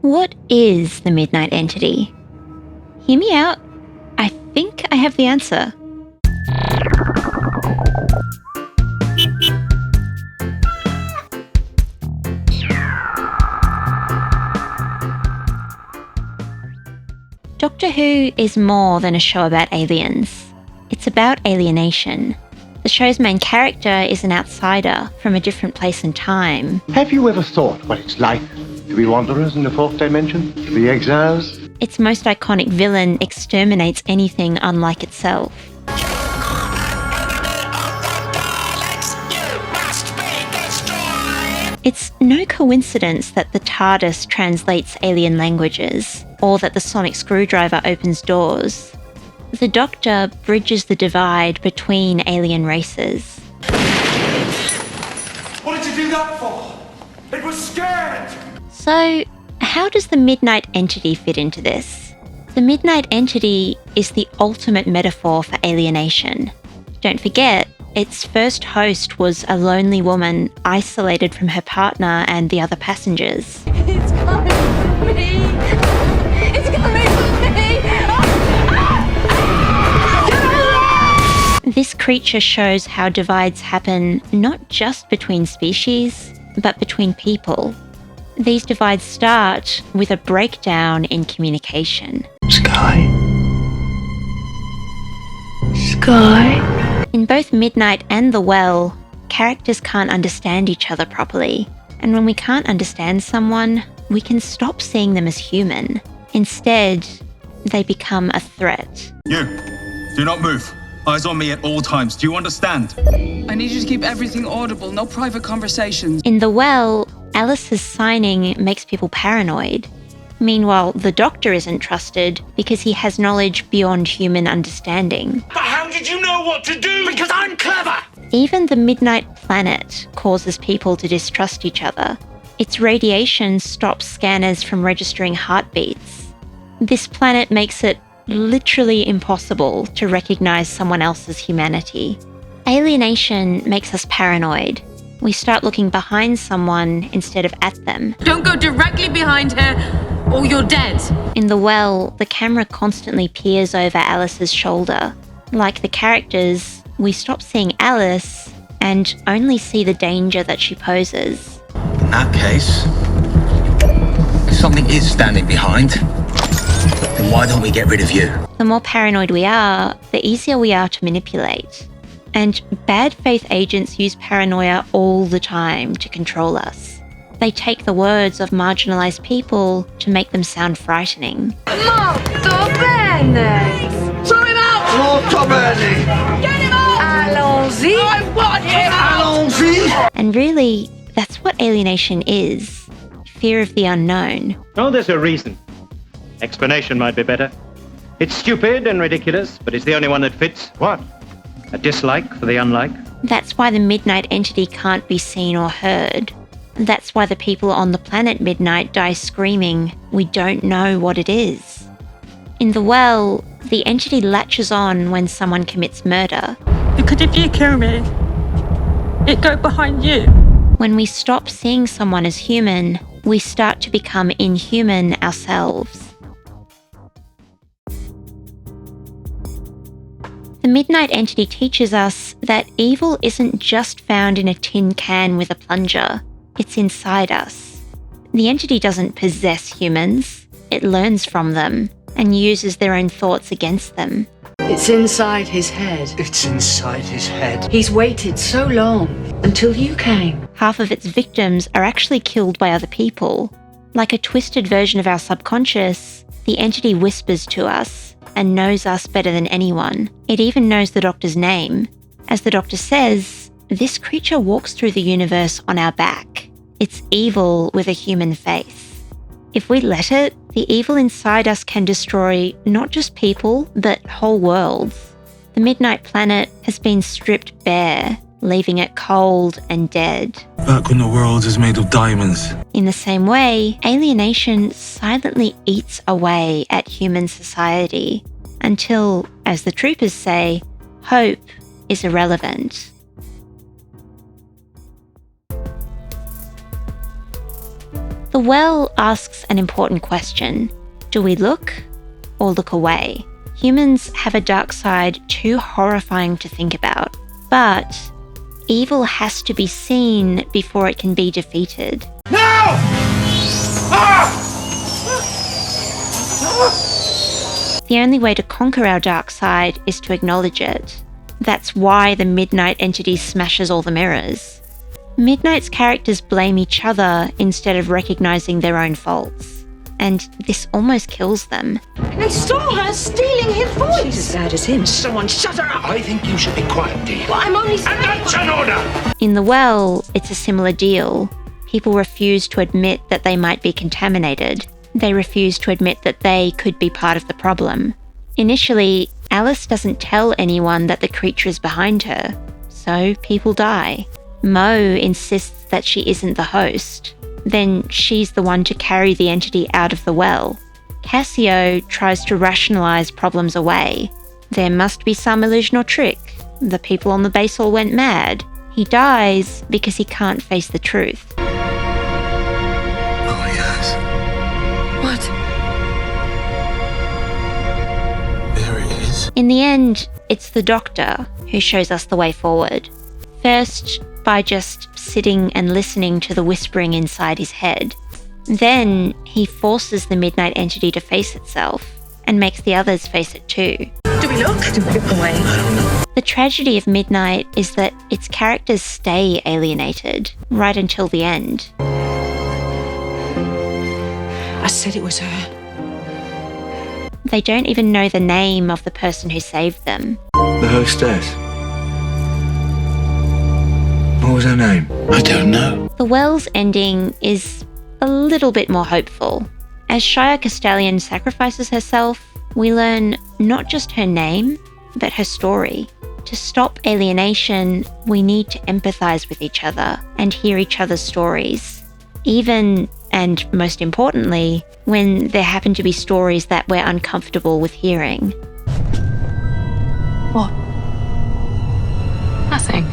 What is the Midnight Entity? Hear me out. I think I have the answer. Doctor Who is more than a show about aliens. It's about alienation. The show's main character is an outsider from a different place and time. Have you ever thought what it's like to be wanderers in the fourth dimension? To be exiles? Its most iconic villain exterminates anything unlike itself. It's no coincidence that the TARDIS translates alien languages, or that the sonic screwdriver opens doors. The Doctor bridges the divide between alien races. What did you do that for? It was scared! So, how does the Midnight Entity fit into this? The Midnight Entity is the ultimate metaphor for alienation. Don't forget, its first host was a lonely woman isolated from her partner and the other passengers. It's coming for me! It's coming for me! This creature shows how divides happen not just between species, but between people. These divides start with a breakdown in communication. Sky. In both Midnight and The Well, characters can't understand each other properly. And when we can't understand someone, we can stop seeing them as human. Instead, they become a threat. You, do not move. Eyes on me at all times. Do you understand? I need you to keep everything audible, no private conversations. In The Well, Alice's signing makes people paranoid. Meanwhile, the Doctor isn't trusted because he has knowledge beyond human understanding. But how did you know what to do? Because I'm clever! Even the Midnight Planet causes people to distrust each other. Its radiation stops scanners from registering heartbeats. This planet makes it literally impossible to recognize someone else's humanity. Alienation makes us paranoid. We start looking behind someone instead of at them. Don't go directly behind her, or you're dead. In The Well, the camera constantly peers over Alice's shoulder. Like the characters, we stop seeing Alice and only see the danger that she poses. In that case, if something is standing behind, then why don't we get rid of you? The more paranoid we are, the easier we are to manipulate. And bad faith agents use paranoia all the time to control us. They take the words of marginalised people to make them sound frightening. Molto bene! Throw him out! Molto bene! Get him out! Allons-y! I want him out! Allons-y! And really, that's what alienation is. Fear of the unknown. Oh, there's a reason. Explanation might be better. It's stupid and ridiculous, but it's the only one that fits. What? A dislike for the unlike. That's why the Midnight Entity can't be seen or heard. That's why the people on the planet Midnight die screaming, "We don't know what it is." In The Well, the entity latches on when someone commits murder. Because if you kill me, it go behind you. When we stop seeing someone as human, we start to become inhuman ourselves. The Midnight Entity teaches us that evil isn't just found in a tin can with a plunger. It's inside us. The entity doesn't possess humans. It learns from them and uses their own thoughts against them. It's inside his head. It's inside his head. He's waited so long until you came. Half of its victims are actually killed by other people. Like a twisted version of our subconscious, the entity whispers to us and knows us better than anyone. It even knows the Doctor's name. As the Doctor says, this creature walks through the universe on our back. It's evil with a human face. If we let it, the evil inside us can destroy not just people, but whole worlds. The Midnight Planet has been stripped bare, leaving it cold and dead. Back when the world is made of diamonds. In the same way, alienation silently eats away at human society until, as the troopers say, hope is irrelevant. The The well asks an important question. Do we look or look away? Humans have a dark side too horrifying to think about. But evil has to be seen before it can be defeated. No! Ah! The only way to conquer our dark side is to acknowledge it. That's why the Midnight entity smashes all the mirrors. Midnight's characters blame each other instead of recognizing their own faults. And this almost kills them. They saw her stealing his voice. She's as bad as him. Someone shut her up! I think you should be quiet, dear. Well, I'm only saying. And that's an order! In The Well, it's a similar deal. People refuse to admit that they might be contaminated. They refuse to admit that they could be part of the problem. Initially, Alice doesn't tell anyone that the creature is behind her, so people die. Mo insists that she isn't the host. Then she's the one to carry the entity out of the well. Cassio tries to rationalize problems away. There must be some illusion or trick. The people on the base all went mad. He dies because he can't face the truth. Oh, yes. What? There it is. In the end, it's the Doctor who shows us the way forward. First, by just sitting and listening to the whispering inside his head. Then, he forces the Midnight entity to face itself, and makes the others face it too. Do we look? Do we look away? The tragedy of Midnight is that its characters stay alienated, right until the end. I said it was her. They don't even know the name of the person who saved them. The hostess. What was her name? I don't know. The Well's ending is a little bit more hopeful. As Shia Castellian sacrifices herself, we learn not just her name, but her story. To stop alienation, we need to empathize with each other and hear each other's stories. Even, and most importantly, when there happen to be stories that we're uncomfortable with hearing. What? Nothing.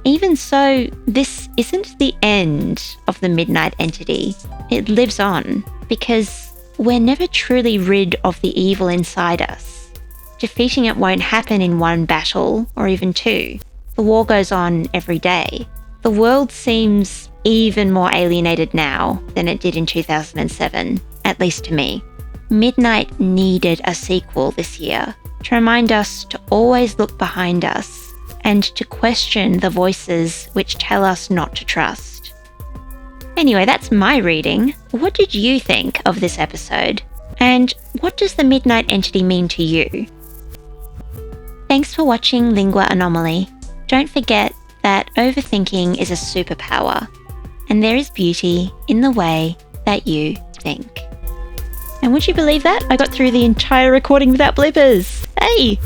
Even so, this isn't the end of the Midnight entity. It lives on, because we're never truly rid of the evil inside us. Defeating it won't happen in one battle, or even two. The war goes on every day. The world seems even more alienated now than it did in 2007, at least to me. Midnight needed a sequel this year, to remind us to always look behind us, and to question the voices which tell us not to trust. Anyway, that's my reading. What did you think of this episode? And what does the Midnight entity mean to you? Thanks for watching Lingua Anomaly. Don't forget that overthinking is a superpower, and there is beauty in the way that you think. And would you believe that? I got through the entire recording without bloopers. Hey!